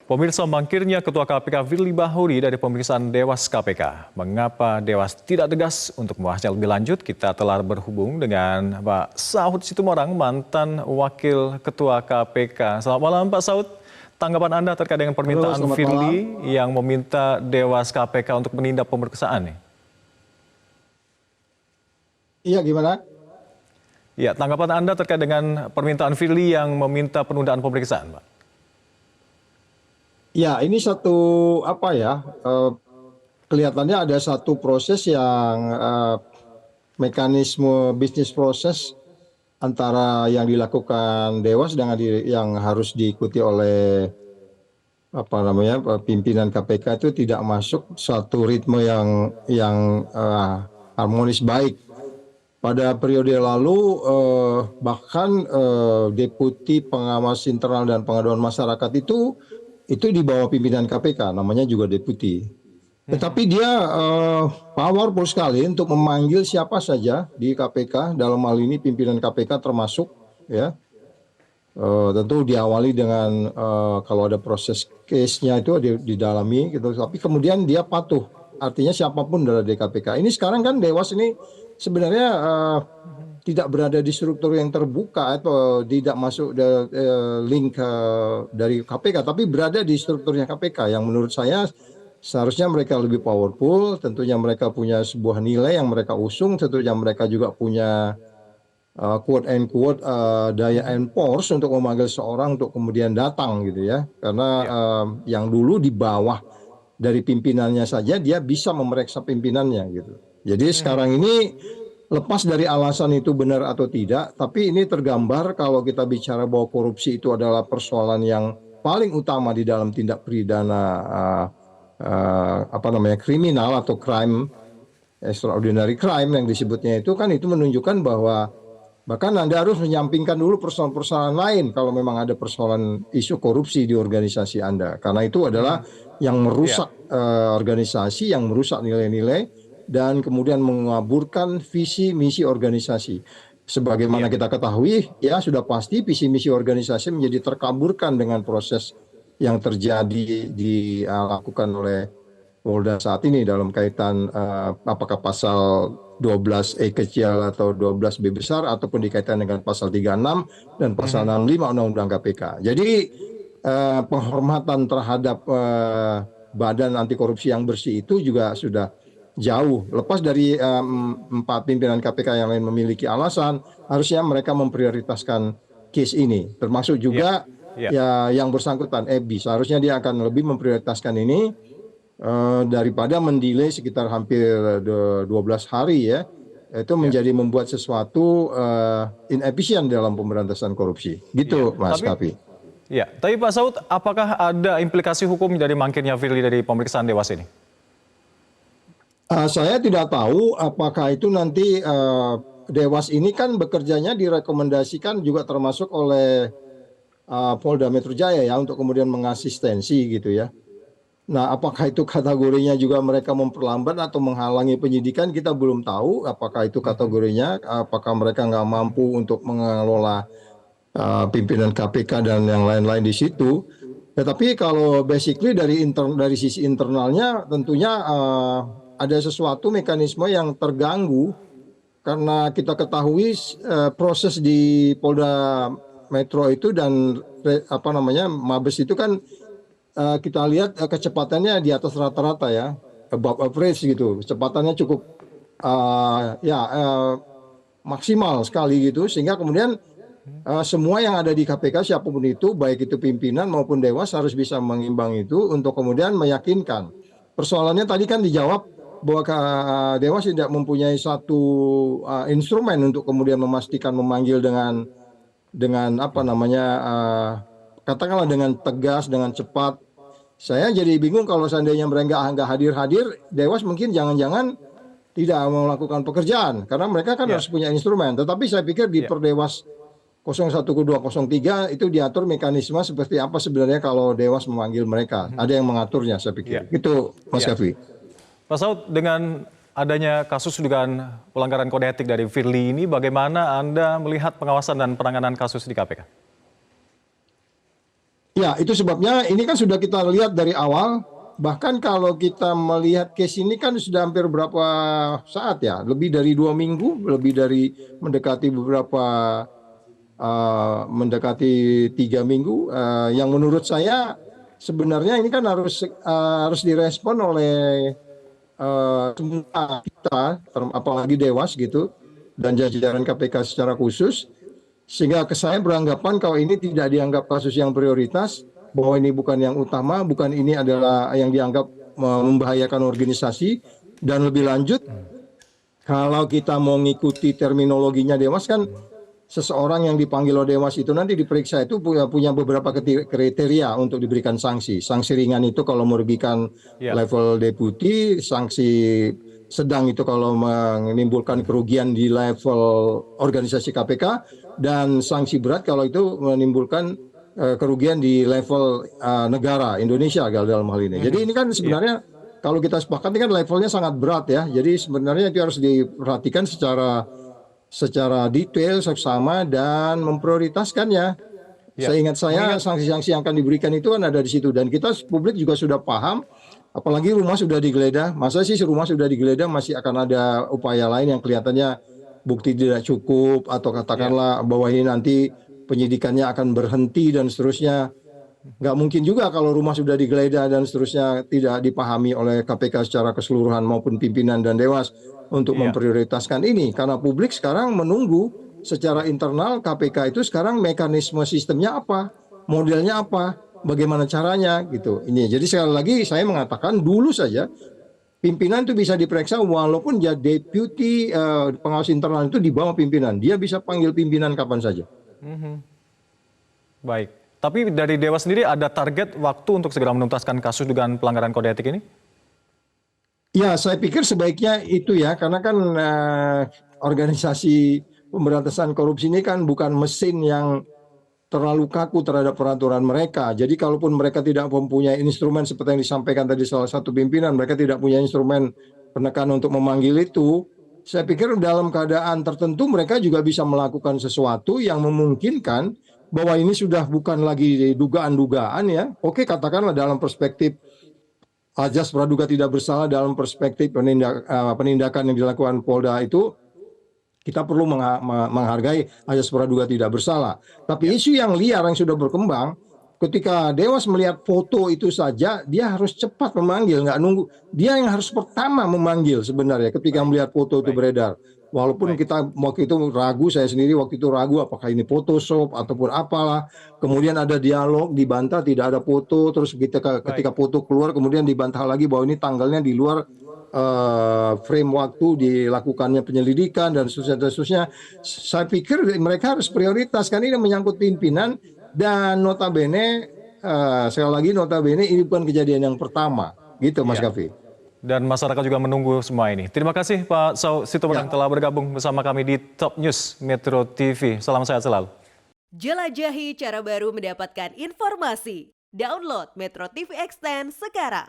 Pemirsa, mangkirnya Ketua KPK Firly Bahuri dari pemeriksaan Dewas KPK. Mengapa Dewas tidak tegas untuk membahasnya lebih lanjut? Kita telah berhubung dengan Pak Saud Situmorang, mantan Wakil Ketua KPK. Selamat malam Pak Saud. Tanggapan Anda terkait dengan permintaan Firly yang meminta Dewas KPK untuk menindak pemeriksaan? Iya, gimana? Ya, tanggapan Anda terkait dengan permintaan Firly yang meminta penundaan pemeriksaan, Pak? Ya, ini satu kelihatannya ada satu proses yang mekanisme bisnis proses antara yang dilakukan Dewas dengan yang harus diikuti oleh pimpinan KPK itu tidak masuk satu ritme yang harmonis baik. Pada periode lalu bahkan Deputi Pengawas Internal dan Pengaduan Masyarakat itu di bawah pimpinan KPK, namanya juga deputi. Tetapi dia powerful sekali untuk memanggil siapa saja di KPK, dalam hal ini pimpinan KPK termasuk, ya. Tentu diawali dengan kalau ada proses case-nya itu didalami, gitu. Tapi kemudian dia patuh, artinya siapapun dari KPK. Ini sekarang kan Dewas ini sebenarnya tidak berada di struktur yang terbuka atau tidak masuk link dari KPK, tapi berada di strukturnya KPK yang menurut saya seharusnya mereka lebih powerful. Tentunya mereka punya sebuah nilai yang mereka usung, tentunya mereka juga punya quote and quote daya and force untuk memanggil seorang untuk kemudian datang, gitu ya. Karena yang dulu di bawah dari pimpinannya saja dia bisa memeriksa pimpinannya, gitu. Jadi sekarang ini lepas dari alasan itu benar atau tidak, tapi ini tergambar kalau kita bicara bahwa korupsi itu adalah persoalan yang paling utama di dalam tindak pidana kriminal atau crime, extraordinary crime yang disebutnya itu, kan itu menunjukkan bahwa bahkan Anda harus menyampingkan dulu persoalan-persoalan lain kalau memang ada persoalan isu korupsi di organisasi Anda, karena itu adalah yang merusak organisasi, yang merusak nilai-nilai dan kemudian mengaburkan visi misi organisasi. Sebagaimana kita ketahui, ya sudah pasti visi misi organisasi menjadi terkaburkan dengan proses yang terjadi dilakukan oleh Polda saat ini dalam kaitan apakah pasal 12E kecil atau 12B besar ataupun dikaitkan dengan pasal 36 dan pasal 65 Undang-Undang KPK. Jadi penghormatan terhadap badan anti korupsi yang bersih itu juga sudah jauh lepas dari 4 pimpinan KPK yang lain memiliki alasan, harusnya mereka memprioritaskan case ini, termasuk juga ya yang bersangkutan Ebi, seharusnya dia akan lebih memprioritaskan ini daripada mendelay sekitar hampir 12 hari, ya. Itu menjadi membuat sesuatu inefisien dalam pemberantasan korupsi, gitu Mas Kapi. Ya, tapi Pak Saud, apakah ada implikasi hukum dari mangkirnya Firly dari pemeriksaan Dewas ini? Saya tidak tahu apakah itu nanti Dewas ini kan bekerjanya direkomendasikan juga termasuk oleh Polda Metro Jaya, ya, untuk kemudian mengasistensi, gitu ya. Nah, apakah itu kategorinya juga mereka memperlambat atau menghalangi penyidikan, kita belum tahu. Apakah itu kategorinya, apakah mereka nggak mampu untuk mengelola pimpinan KPK dan yang lain-lain di situ. Tetapi kalau basically dari sisi internalnya tentunya ada sesuatu mekanisme yang terganggu karena kita ketahui proses di Polda Metro itu dan Mabes itu kan kita lihat kecepatannya di atas rata-rata, ya, above average gitu, kecepatannya cukup maksimal sekali gitu, sehingga kemudian semua yang ada di KPK siapapun itu, baik itu pimpinan maupun Dewas, harus bisa mengimbang itu untuk kemudian meyakinkan. Persoalannya tadi kan dijawab bahwa Dewas tidak mempunyai satu instrumen untuk kemudian memastikan memanggil dengan katakanlah dengan tegas, dengan cepat. Saya jadi bingung kalau seandainya mereka nggak hadir-hadir, Dewas mungkin jangan-jangan tidak melakukan pekerjaan karena mereka kan harus punya instrumen. Tetapi saya pikir di Perdewas 01/02/03 itu diatur mekanisme seperti apa sebenarnya kalau Dewas memanggil mereka. Ada yang mengaturnya, saya pikir. Itu Mas Kafi. Pak Saud, dengan adanya kasus dugaan pelanggaran kode etik dari Firly ini, bagaimana Anda melihat pengawasan dan penanganan kasus di KPK? Ya, itu sebabnya ini kan sudah kita lihat dari awal. Bahkan kalau kita melihat case ini kan sudah hampir berapa saat ya, lebih dari 2 minggu, lebih dari mendekati beberapa mendekati 3 minggu. Yang menurut saya sebenarnya ini kan harus direspon oleh semua kita, apalagi Dewas gitu, dan jajaran KPK secara khusus, sehingga saya beranggapan kalau ini tidak dianggap kasus yang prioritas, bahwa ini bukan yang utama, bukan ini adalah yang dianggap membahayakan organisasi, dan lebih lanjut, kalau kita mau ngikuti terminologinya Dewas kan, seseorang yang dipanggil oleh Dewas itu nanti diperiksa itu punya beberapa kriteria untuk diberikan sanksi. Sanksi ringan itu kalau merugikan level deputi, sanksi sedang itu kalau menimbulkan kerugian di level organisasi KPK, dan sanksi berat kalau itu menimbulkan kerugian di level negara Indonesia dalam hal ini. Jadi ini kan sebenarnya kalau kita sepakati kan levelnya sangat berat ya. Jadi sebenarnya itu harus diperhatikan secara detail, seksama, dan memprioritaskannya. Seingat saya sanksi-sanksi yang akan diberikan itu kan ada di situ, dan kita publik juga sudah paham. Apalagi rumah sudah digeledah, masa sih rumah sudah digeledah masih akan ada upaya lain yang kelihatannya bukti tidak cukup, atau katakanlah bahwa ini nanti penyidikannya akan berhenti dan seterusnya. Nggak mungkin juga kalau rumah sudah digeledah dan seterusnya tidak dipahami oleh KPK secara keseluruhan maupun pimpinan dan Dewas untuk memprioritaskan ini. Karena publik sekarang menunggu secara internal KPK itu sekarang mekanisme sistemnya apa, modelnya apa, bagaimana caranya gitu. Ini jadi sekali lagi saya mengatakan dulu saja pimpinan itu bisa diperiksa walaupun dia deputi pengawas internal itu di bawah pimpinan, dia bisa panggil pimpinan kapan saja. Baik, tapi dari Dewas sendiri ada target waktu untuk segera menuntaskan kasus dugaan pelanggaran kode etik ini? Ya, saya pikir sebaiknya itu ya, karena kan organisasi pemberantasan korupsi ini kan bukan mesin yang terlalu kaku terhadap peraturan mereka. Jadi kalaupun mereka tidak mempunyai instrumen seperti yang disampaikan tadi salah satu pimpinan, mereka tidak punya instrumen penekan untuk memanggil itu, saya pikir dalam keadaan tertentu mereka juga bisa melakukan sesuatu yang memungkinkan bahwa ini sudah bukan lagi dugaan-dugaan ya. Oke, katakanlah dalam perspektif azas praduga tidak bersalah, dalam perspektif penindakan yang dilakukan Polda itu kita perlu menghargai azas praduga tidak bersalah. Tapi isu yang liar yang sudah berkembang, ketika Dewas melihat foto itu saja, dia harus cepat memanggil, nggak nunggu. Dia yang harus pertama memanggil sebenarnya ketika melihat foto itu beredar. Walaupun kita waktu itu ragu, saya sendiri waktu itu ragu apakah ini Photoshop ataupun apalah. Kemudian ada dialog, dibantah tidak ada foto, terus ketika foto keluar kemudian dibantah lagi bahwa ini tanggalnya di luar frame waktu dilakukannya penyelidikan dan seterusnya. Saya pikir mereka harus prioritas, kan ini menyangkut pimpinan, dan notabene sekali lagi notabene ini bukan kejadian yang pertama gitu Mas Kavi. Dan masyarakat juga menunggu semua ini. Terima kasih Pak Saud Situmorang telah bergabung bersama kami di Top News Metro TV. Salam sehat selalu. Jelajahi cara baru mendapatkan informasi. Download Metro TV Extend sekarang.